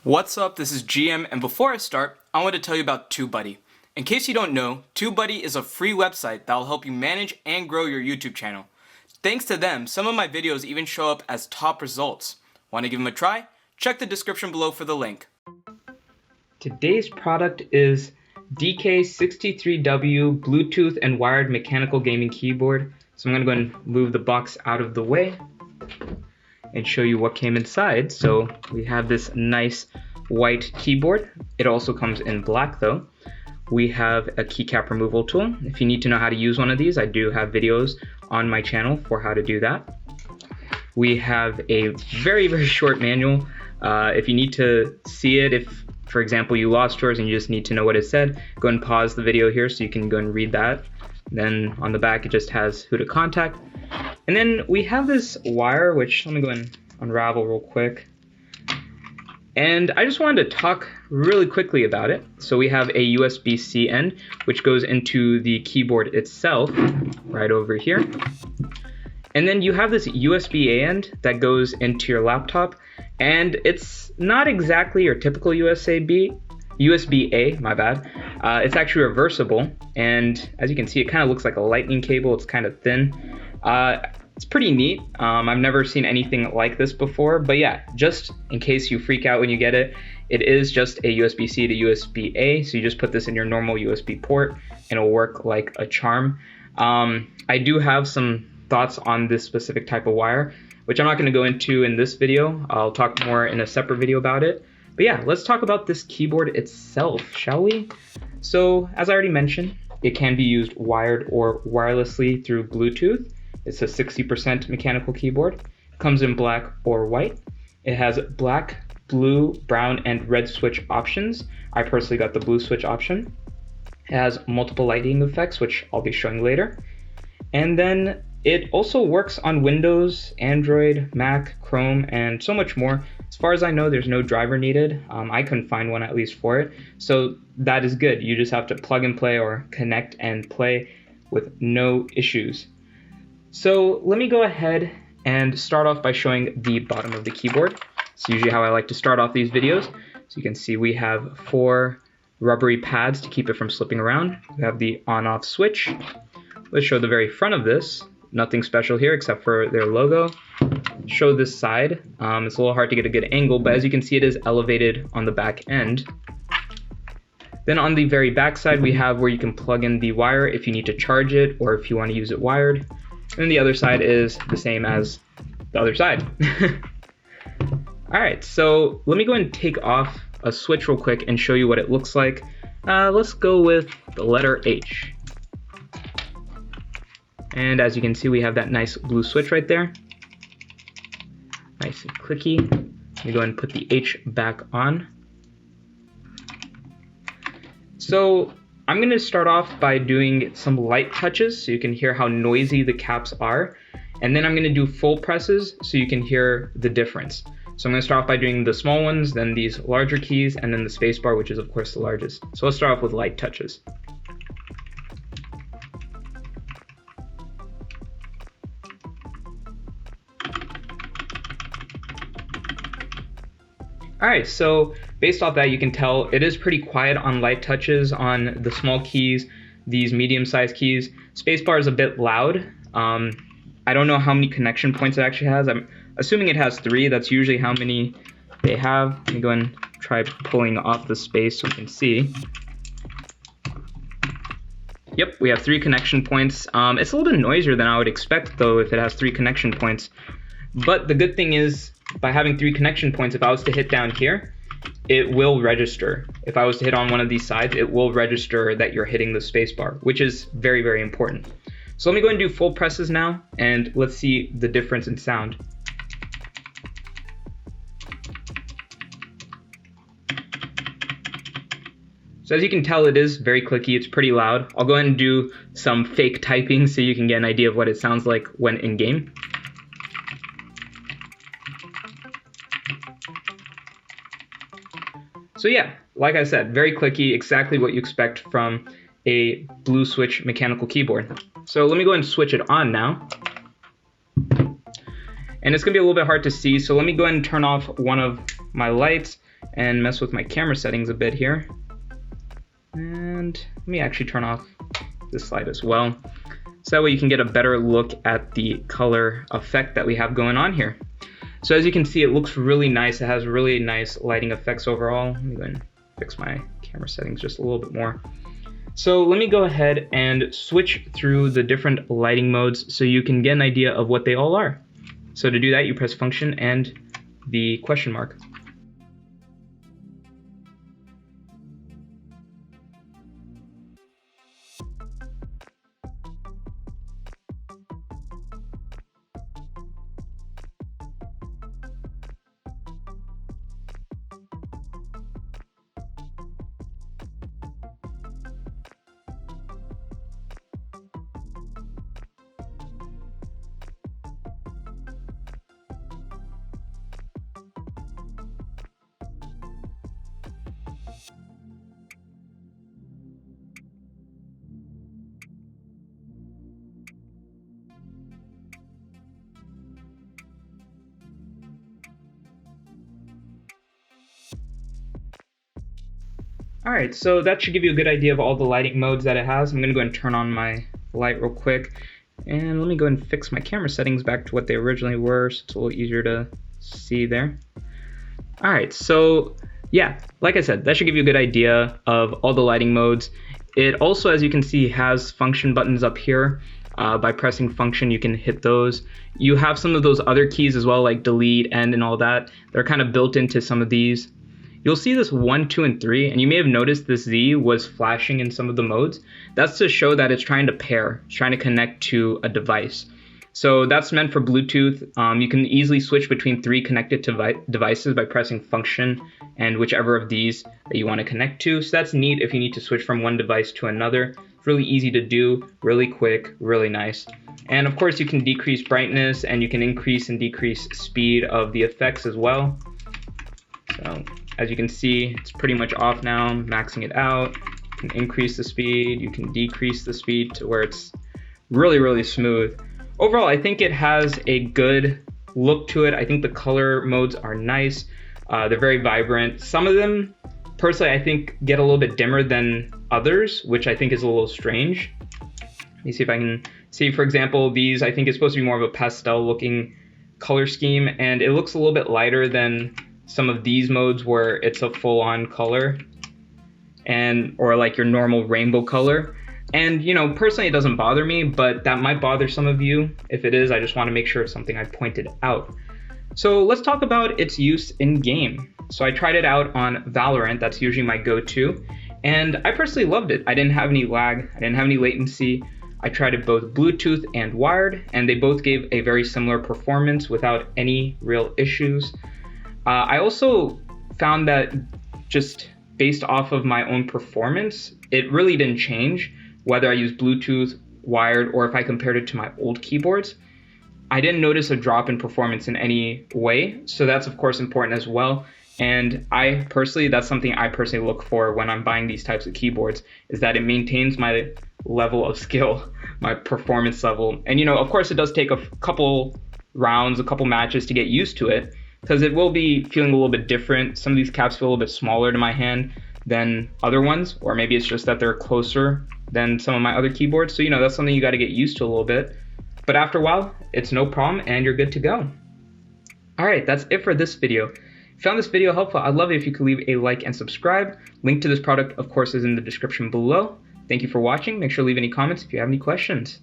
What's up, this is GM, and before I start, I want to tell you about TubeBuddy. In case you don't know, TubeBuddy is a free website that will help you manage and grow your YouTube channel. Thanks to them, some of my videos even show up as top results. Want to give them a try? Check the description below for the link. Today's product is DK63W Bluetooth and wired mechanical gaming keyboard. So I'm going to go and move the box out of the way and show you what came inside. So we have this nice white keyboard. It also comes in black though. We have a keycap removal tool. If you need to know how to use one of these, I do have videos on my channel for how to do that. We have a very, very short manual. If you need to see it, if for example you lost yours and you just need to know what it said, go and pause the video here so you can go and read that. Then on the back it just has who to contact. And then we have this wire, which let me go and unravel real quick. And I just wanted to talk really quickly about it. So we have a USB-C end, which goes into the keyboard itself, right over here. And then you have this USB-A end that goes into your laptop, and it's not exactly your typical USB-A, my bad. It's actually reversible, and as you can see, it kind of looks like a lightning cable. It's kind of thin. It's pretty neat. I've never seen anything like this before, but yeah, just in case you freak out when you get it, it is just a USB-C to USB-A, so you just put this in your normal USB port, and it'll work like a charm. I do have some thoughts on this specific type of wire, which I'm not going to go into in this video. I'll talk more in a separate video about it. But yeah, let's talk about this keyboard itself, shall we? So, as I already mentioned, it can be used wired or wirelessly through Bluetooth. It's a 60% mechanical keyboard. It comes in black or white. It has black, blue, brown, and red switch options. I personally got the blue switch option. It has multiple lighting effects, which I'll be showing later. And then it also works on Windows, Android, Mac, Chrome, and so much more. As far as I know, there's no driver needed. I couldn't find one at least for it. So that is good. You just have to plug and play or connect and play with no issues. So let me go ahead and start off by showing the bottom of the keyboard. It's usually how I like to start off these videos. So you can see we have 4 rubbery pads to keep it from slipping around. We have the on-off switch. Let's show the very front of this. Nothing special here except for their logo. Show this side. It's a little hard to get a good angle, but as you can see, it is elevated on the back end. Then on the very back side, we have where you can plug in the wire if you need to charge it or if you want to use it wired. And the other side is the same as the other side. All right, so let me go and take off a switch real quick and show you what it looks like. Let's go with the letter H. And as you can see, we have that nice blue switch right there. Nice and clicky. Let me go ahead and put the H back on. So I'm going to start off by doing some light touches so you can hear how noisy the caps are. And then I'm going to do full presses so you can hear the difference. So I'm going to start off by doing the small ones, then these larger keys, and then the spacebar, which is of course the largest. So let's start off with light touches. Alright, so based off that, you can tell it is pretty quiet on light touches on the small keys, these medium-sized keys. Spacebar is a bit loud. I don't know how many connection points it actually has. I'm assuming it has 3. That's usually how many they have. Let me go and try pulling off the space so you can see. Yep, we have 3 connection points. It's a little bit noisier than I would expect, though, if it has 3 connection points. But the good thing is, by having 3 connection points, if I was to hit down here, it will register. If I was to hit on one of these sides, it will register that you're hitting the spacebar, which is very, very important. So let me go and do full presses now, and let's see the difference in sound. So as you can tell, it is very clicky. It's pretty loud. I'll go ahead and do some fake typing so you can get an idea of what it sounds like when in game. So yeah, like I said, very clicky, exactly what you expect from a blue switch mechanical keyboard. So let me go ahead and switch it on now. And it's gonna be a little bit hard to see, so let me go ahead and turn off one of my lights and mess with my camera settings a bit here. And let me actually turn off this light as well, so that way you can get a better look at the color effect that we have going on here. So as you can see, it looks really nice. It has really nice lighting effects overall. Let me go ahead and fix my camera settings just a little bit more. So let me go ahead and switch through the different lighting modes so you can get an idea of what they all are. So to do that, you press function and the question mark. Alright, so that should give you a good idea of all the lighting modes that it has. I'm going to go ahead and turn on my light real quick. And let me go ahead and fix my camera settings back to what they originally were, so it's a little easier to see there. Alright, so yeah, like I said, that should give you a good idea of all the lighting modes. It also, as you can see, has function buttons up here. By pressing function, you can hit those. You have some of those other keys as well, like delete, end, and all that. They're kind of built into some of these. You'll see this 1, 2, and 3, and you may have noticed this Z was flashing in some of the modes. That's to show that it's trying to pair, it's trying to connect to a device. So that's meant for Bluetooth. You can easily switch between 3 connected devices by pressing function and whichever of these that you want to connect to. So that's neat if you need to switch from one device to another. It's really easy to do, really quick, really nice. And of course you can decrease brightness and you can increase and decrease speed of the effects as well. So as you can see, it's pretty much off now. I'm maxing it out. You can increase the speed, you can decrease the speed to where it's really, really smooth. Overall, I think it has a good look to it. I think the color modes are nice. They're very vibrant. Some of them, personally, I think get a little bit dimmer than others, which I think is a little strange. Let me see if I can see, for example, these I think is supposed to be more of a pastel looking color scheme, and it looks a little bit lighter than some of these modes where it's a full-on color or like your normal rainbow color. And you know, personally it doesn't bother me, but that might bother some of you. If it is, I just want to make sure it's something I pointed out. So let's talk about its use in game. So I tried it out on Valorant. That's usually my go-to, and I personally loved it. I didn't have any lag, I didn't have any latency. I tried it both Bluetooth and wired, and they both gave a very similar performance without any real issues. I also found that just based off of my own performance, it really didn't change whether I used Bluetooth, wired, or if I compared it to my old keyboards. I didn't notice a drop in performance in any way, so that's of course important as well. And that's something I personally look for when I'm buying these types of keyboards, is that it maintains my level of skill, my performance level. And you know, of course it does take a couple rounds, a couple matches to get used to it, because it will be feeling a little bit different. Some of these caps feel a little bit smaller to my hand than other ones, or maybe it's just that they're closer than some of my other keyboards. So you know, that's something you got to get used to a little bit. But after a while, it's no problem and you're good to go. Alright, that's it for this video. If you found this video helpful, I'd love it if you could leave a like and subscribe. Link to this product, of course, is in the description below. Thank you for watching. Make sure to leave any comments if you have any questions.